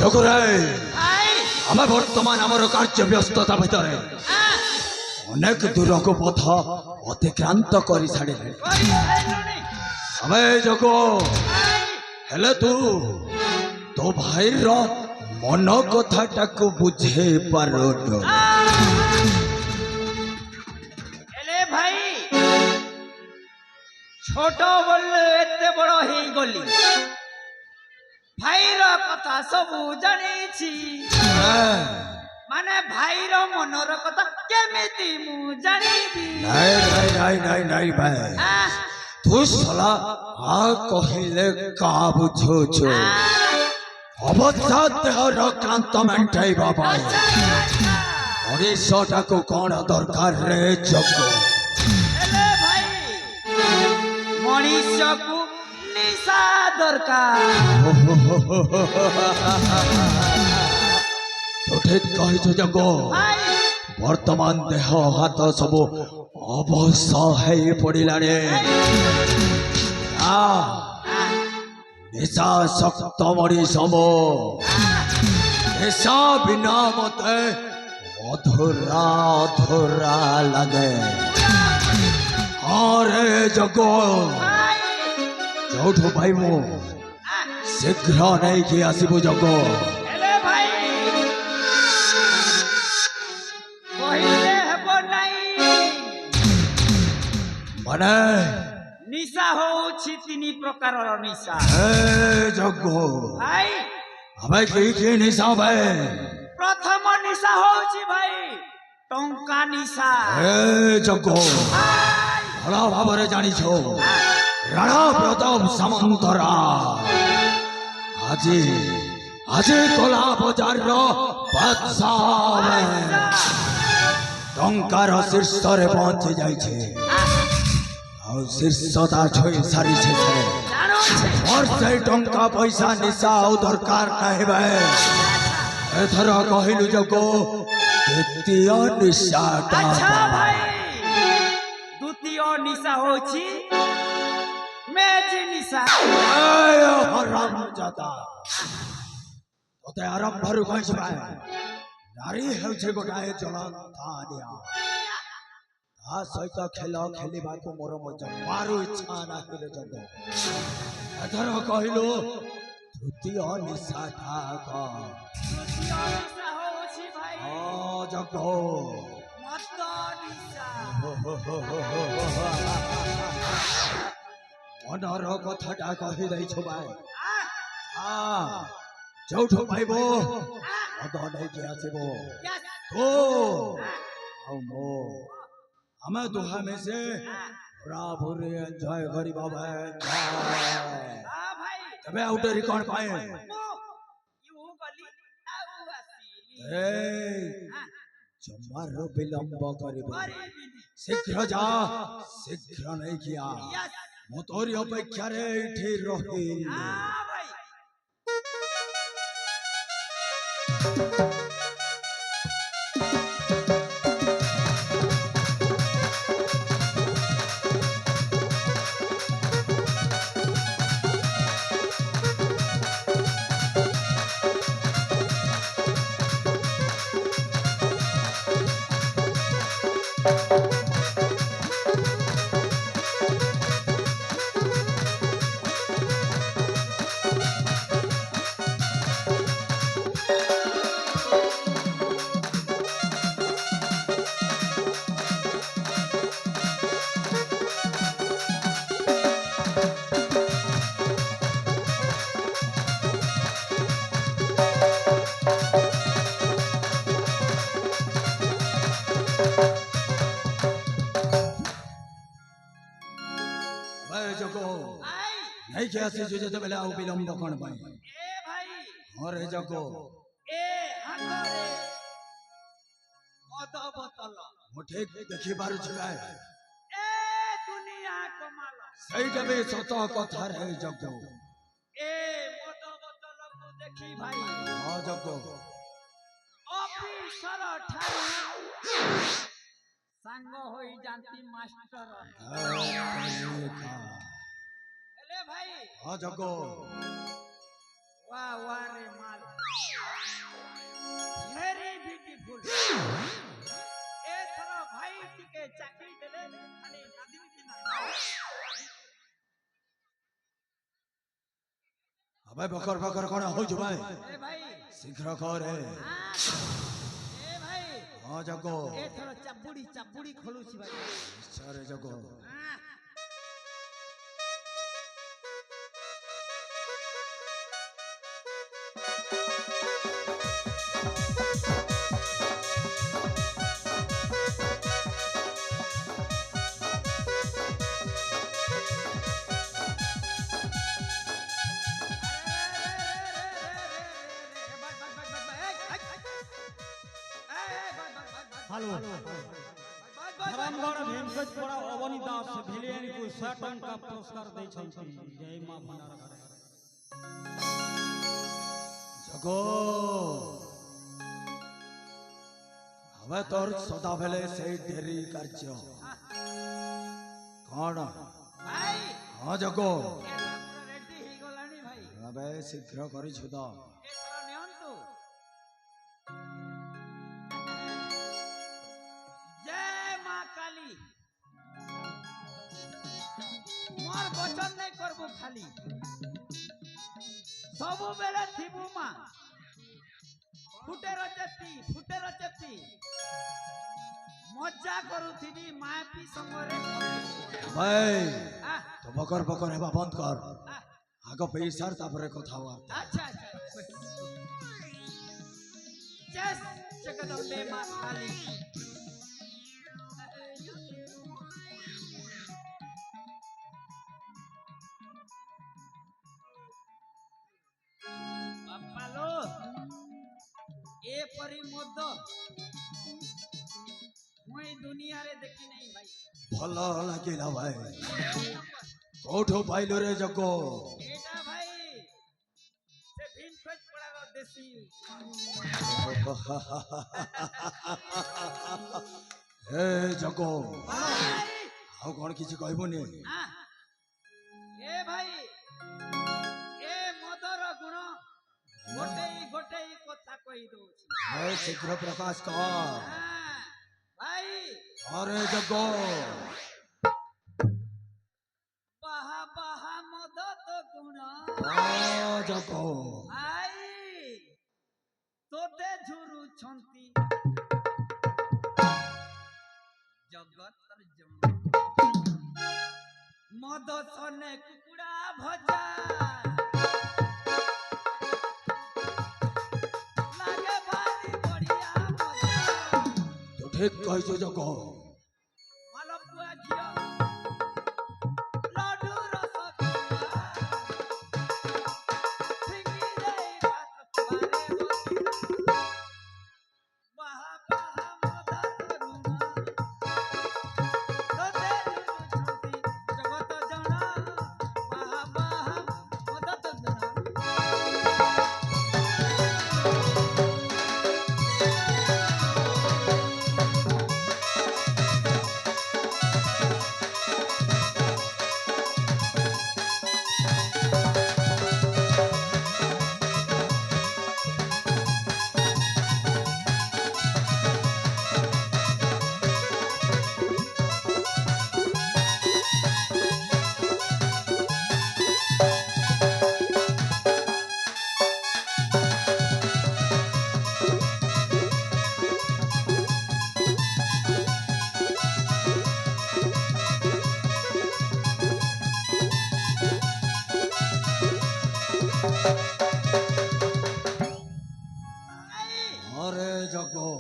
জগরাই আমি বর্তমান আমার কার্য ব্যস্ততা ভিতরে অনেক দূরক পথ অতিক্রান্ত করে ছাড়িলে আমি জগ হেলে তু তো ভাইর মন কথাটাকে বুঝে পারো ভাই ছোট বললে এতে বড় হয়ে গলি ভাইর কথা সবু জানিছি মানে ভাইর মনর কথা কেমিতি মু জানিবি নাই নাই নাই নাই নাই ভাই তু সালা আ কহিলে কা বুঝুছ অবস্থা দেহর ক্লান্ত মেন্টাই বাবা মଣିষটাকে কଣ দরকার রে জগ ভাই মଣିষକୁ নিশা দরকার তো ঠিক কহিছ জগ বর্তমান দেহ হাত সবু অবশ হয়ে পড়িলানি নিশা শক্ত মଣିষ নিশা বিনা মতে অধুরা অধুরা লাগে আরে জগ ଯୋଉଠୁ ପାଇମୁ ଶୀଘ୍ର ନେଇକି ଆସିବୁ ଜଗ ଭାଇ କହିଲେ ହେବ ନାହିଁ ମାନେ ନିଶା ହଉଛି 3 ପ୍ରକାରର ନିଶା ଜଗ ଭାଇ ଆମେ କି ନିଶା ଭାଇ ପ୍ରଥମ ନିଶା ହଉଛି ଭାଇ ଟଙ୍କା ନିଶା ଜଗ ଭଲ ଭାବରେ ଜାଣିଛ রাণা প্রতাপ সামন্তরা আজি আজি কলা বজারর বাদশাহ টঙ্কার শীর্ষরে পৌঁছে যাইছে ଆଉ ଶୀର୍ଷତା ଛୁଇଁ ସାରିছে ସେ ମୋର ସେଇ ଟଙ୍କା ପଇସା ନିଶା ଆଉ ଦରକାର ନାହିଁ ଭାଇ ଏଥର କହିଲୁ ଯୋଗ ଦ୍ୱିତୀୟ ନିଶାଟା ଭାଇ ଦ୍ୱିତୀୟ ନିଶା ହଉଛି মেজিনিসা হরামজাদা তোতে আরম্ভରୁ କହିଛି ଭାଇ ନାରୀ ହେଉଛି ଗୋଟାଏ ଜଳନ୍ତାନିଆ ତା ସହିତ ଖେଳ ଖେଳିବାକୁ ମୋର ଜମାରୁ ଇଚ୍ଛା ନାହିଁ ରେ ଜଗ ଏଥର କହିଲୁ ତୃତୀୟ ନିଶାଟା ଜଗ মনর কথাটা কহি দেইছ ভাই ଯୋଉଠୁ ପାଇବ ମଦ ନେଇକି ଆସିବ ତୁ ଆଉ ମୁଁ ଆମେ ଦୁହା ମିଶି ପୁରାପୁରି ଏନ୍ଜୟ କରିବା ଭାଇ ତେବେ ଆଉ ଡେରି କ'ଣ ପାଇଁ ଜମାରୁ ବିଳମ୍ବ କରିବ ଶୀଘ୍ର ଯା ଶୀଘ୍ର ନେଇକି ଆ ମୁଁ ତୋରି ଅପେକ୍ଷାରେ ଏଇଠି ରହିଲି नहीं क्या से जो बेले आउ विलंब कोन भाई ए भाई अरे जगो ए हाथरे मद बोतल मो ठीक देखि बारु छाय ए दुनिया कमाल सही बे सत कथा रे जगो ए मद बोतल को देखि भाई हां जगो ऑफिसर ठारू संग होई जानती मास्टर हेले भाई हाँ जगो वाह वाह रे माल वेरी ब्यूटीफुल एथर भाई टिके चाकरी देले खाली नादिन की ना अबे बकर बकर कौन हो जो भाई ए भाई शीघ्र कर ए भाई हाँ जगो एथर चाबुड़ी खोलुची भाई सारे जगो हेलो धर्मगढ़ भेमगढ़ अवनी दास भिलियन को 100 टन का पुरस्कार दै छथि जय मां भंडार जगो हवे तोर सदा बेले से डेरी कार्य कौन भाई हाँ जगो रेडी ही गलानी भाई अबे शीघ्र करी छुदा एथर नियंतु जय मां काली मोर वचन नहीं करबो खाली सब बेले थिबु मां फुटे रचती मजा करूथिबी मापी संगरे भाई आ तो बकर बकर हेबा बंद कर आगो पैसार तापरे कथा हुआ अच्छा जस जगदम्बे मां काली बापा लो ए परी मद मुई दुनिया रे देखी नहीं भाई भला लागिला भाई कोठो पाइलो रे जगो एटा भाई से भीम खोज पड़ारो देसी ए जगो भाई हाउ कोन किछि कहबोनी आ ए भाई ए मदर गुण गोटे कथा कहि दो मैं शीघ्र प्रकाश कर भाई अरे जगो बाहा मद तो गुण जगो भाई तोते झुरु छंती जगतर जम मद सने कुकुड़ा भजा लागे भारी बढ़िया मजा तो ठीक कहिছো जगो मालपुआ घिया लड्डू रसगुल्ला फिंगी रे हाथ बारे होती बाहा मदद गुना तोते छंती जगत जणा बाहा मदद गुना अरे जगो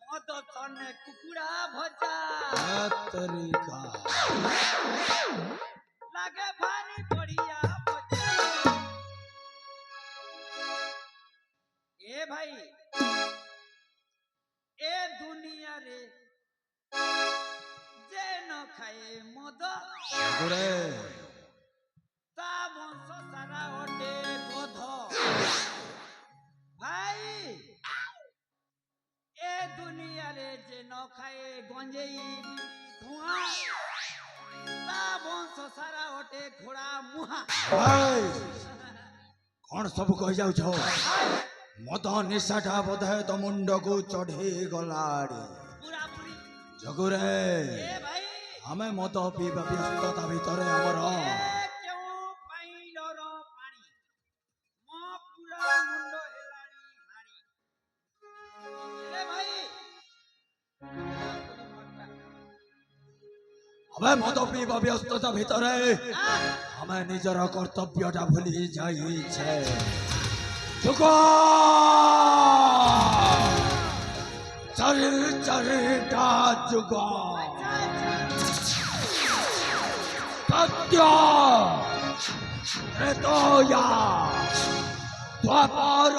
मद तने कुकुड़ा भजा तरीका लागे भारी बढ़िया मजा ए भाई ए दुनिया रे जे न खाए मद गुरे ता वंश सारा ओटे गध भाई ए दुनिया रे जे न खाए गंजेई धुआं ता वंश सारा ओटे घोड़ा मुहा भाई कौन सब कह जाऊ मद निशाटा बोधे तो मुंड को चढ़ी गलाड़ी पूरा पूरी जगुरे ए भाई हमें मद पीवा व्यस्तता भितर आमर ए केउ पाइलर पानी म पूरा मुंड हेलाड़ी हाड़ी ए भाई हमें मद पीवा व्यस्तता भितर हमें निजर कर्तव्यटा भूली जाइछे जुग चारिटा जुग सत्य त्रेतया द्वापर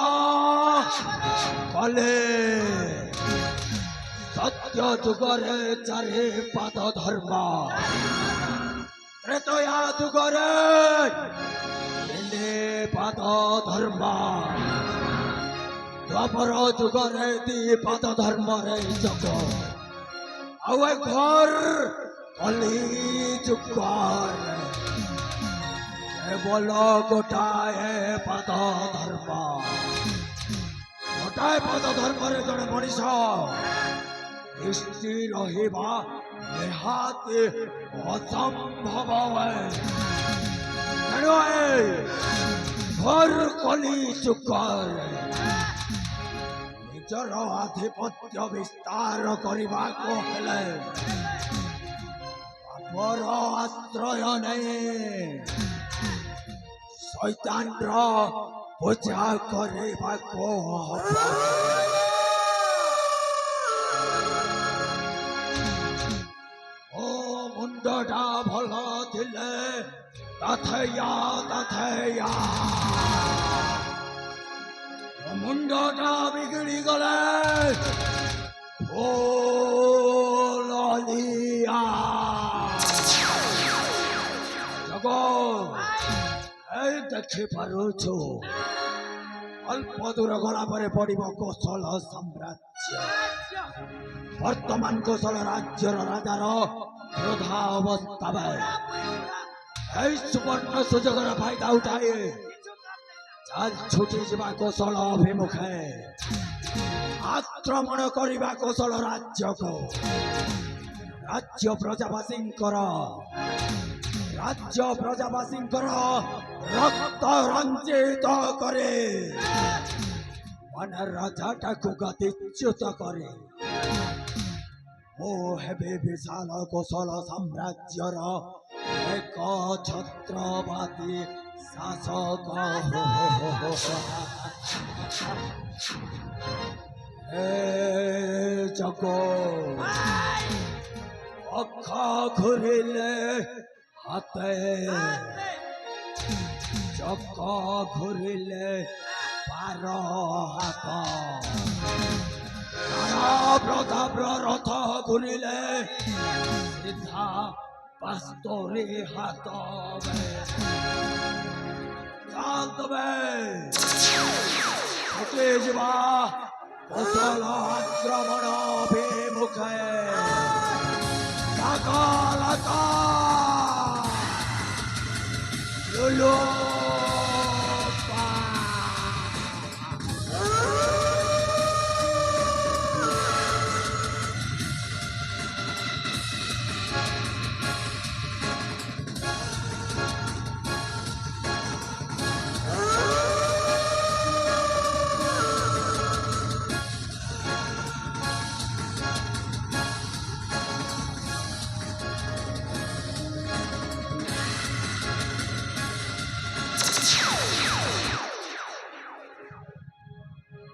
कले सत्य जुगरे चारि पाद धर्म त्रेतया जुगरे पाद धर्म द्वापर जुगरे दी पाद धर्म रे जग आवे घर कली जुगर केवल गोटाए पाद धर्म गोटाए पाद धर्म रे जड़े मनीष दृष्टि रहिबा निहाती असंभव घर कली जुगर निजर आधिपत्य विस्तार करने बापर आश्रय नहीं शैतान पूजा करने मुंडा भल थिले तथया तथया मुंडा बिगड़ी गले ओ ललिया जगो ए देखि पारुछु अल्प दूर गला परे पड़िब कौशल साम्राज्य वर्तमान कौशल राज्यर राजार वृद्धा अवस्था सुवर्ण सुजोगर फायदा उठाए चाल छुटी जा कौशल अभिमुखे आक्रमण करने कौशल राज्य को राज्य प्रजावासी रक्त रंजित करे मन राजाटा को गतिच्युत करे ओ हेबे विशाल कौशल साम्राज्यर एक छत्रपति शासक जगो अखा घुरिले हाथे चक्का घुरिले पार हाथ प्रताप रथ घुरिले सीधा पास्तोरी हाथ जीवा कौशल आक्रमण अभिमुखे लगा लुलु